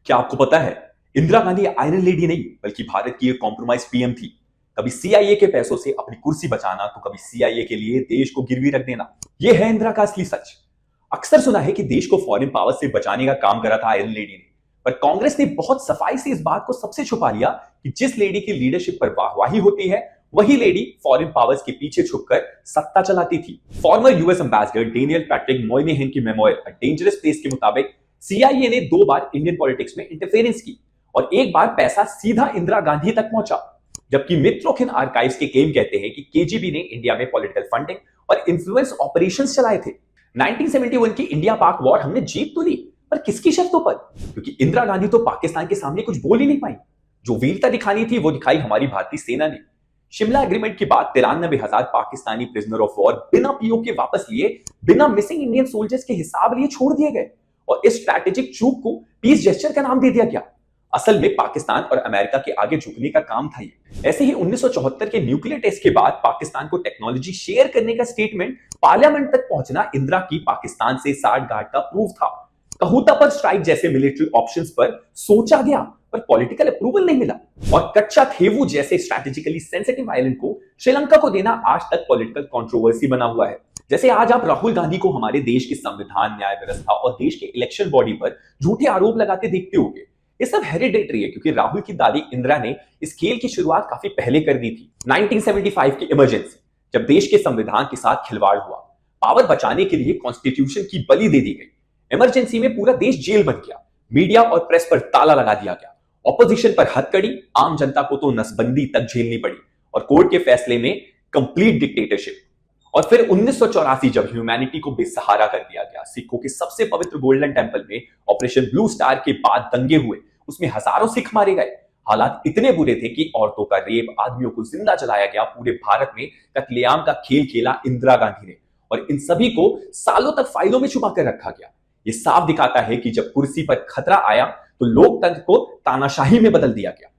क्या आपको पता है, इंदिरा गांधी आयरन लेडी नहीं बल्कि भारत की एक कॉम्प्रोमाइज पीएम थी। कभी सीआईए के पैसों से अपनी कुर्सी बचाना तो कभी सीआईए के लिए देश को गिरवी रख देना। यह है इंदिरा का असली सच। अक्सर सुना है कि देश को फॉरेन पावर से बचाने का काम करा था आयरन लेडी ने, पर कांग्रेस ने बहुत सफाई से इस बात को सबसे छुपा लिया कि जिस लेडी की लीडरशिप पर वाहवाही होती है वही लेडी फॉरेन पावर्स के पीछे छुपकर सत्ता चलाती थी। Former US ambassador Daniel Patrick Moynihan की मेमोयर अ डेंजरस प्लेस के मुताबिक सीआईए ने 2 बार इंडियन पॉलिटिक्स में इंटरफेरेंस की और एक बार पैसा सीधा इंदिरा गांधी तक पहुंचा। जबकि मित्रोखिन आर्काइव्स के क्लेम कहते हैं कि केजीबी ने इंडिया में पॉलिटिकल फंडिंग और इन्फ्लुएंस ऑपरेशंस चलाए थे। 1971 की इंडिया पाक वॉर हमने जीत तो ली, पर किसकी शर्तों पर? क्योंकि इंदिरा गांधी तो पाकिस्तान के सामने कुछ बोल ही नहीं पाई। जो वीरता दिखानी थी वो दिखाई हमारी भारतीय सेना ने। शिमला एग्रीमेंट के बाद 93,000 पाकिस्तानी प्रिजनर ऑफ वॉर बिना पीओ के वापस लिए, बिना मिसिंग इंडियन सोल्जर्स के हिसाब लिए छोड़ दिए गए और इस स्ट्रैटेजिक चूक को पीस जेस्चर का नाम दे दिया गया। असल में पाकिस्तान और अमेरिका के आगे झुकने का काम था ये। ऐसे ही 1974 के न्यूक्लियर टेस्ट के बाद पाकिस्तान को टेक्नोलॉजी शेयर करने का स्टेटमेंट पार्लियामेंट तक पहुंचना इंदिरा की पाकिस्तान से साठगांठ का प्रूफ था। कहूता पर स्ट्राइक जैसे मिलिट्री ऑप्शंस पर सोचा गया पर पॉलिटिकल अप्रूवल नहीं मिला और कच्चा थेवू जैसे स्ट्रैटेजिकली सेंसिटिव आइलैंड को श्रीलंका को देना आज तक पॉलिटिकल कंट्रोवर्सी बना हुआ है। जैसे आज आप राहुल गांधी को हमारे देश के संविधान, न्याय व्यवस्था और देश के इलेक्शन बॉडी पर झूठे आरोप लगाते देखते होंगे। ये सब हेरिडेटरी है क्योंकि राहुल की दादी इंदिरा ने इस खेल की शुरुआत काफी पहले कर दी थी। 1975 की इमरजेंसी, जब देश के संविधान के साथ खिलवाड़ हुआ, पावर बचाने के लिए कॉन्स्टिट्यूशन की बलि दे दी गई। इमरजेंसी में पूरा देश जेल बन गया, मीडिया और प्रेस पर ताला लगा दिया गया, ऑपोजिशन पर हथकड़ी, आम जनता को तो नसबंदी तक झेलनी पड़ी और कोर्ट के फैसले में कंप्लीट डिक्टेटरशिप। और फिर 1984 जब ह्यूमैनिटी को बेसहारा कर दिया गया, सिखों के सबसे पवित्र गोल्डन टेंपल में ऑपरेशन ब्लू स्टार के बाद दंगे हुए, उसमें हजारों सिख मारे गए। हालात इतने बुरे थे कि औरतों का रेप, आदमियों को जिंदा जलाया गया। पूरे भारत में कत्लेआम का खेल खेला इंदिरा गांधी ने और इन सभी को सालों तक फाइलों में छुपा कर रखा गया। ये साफ दिखाता है कि जब कुर्सी पर खतरा आया तो लोकतंत्र को तानाशाही में बदल दिया गया।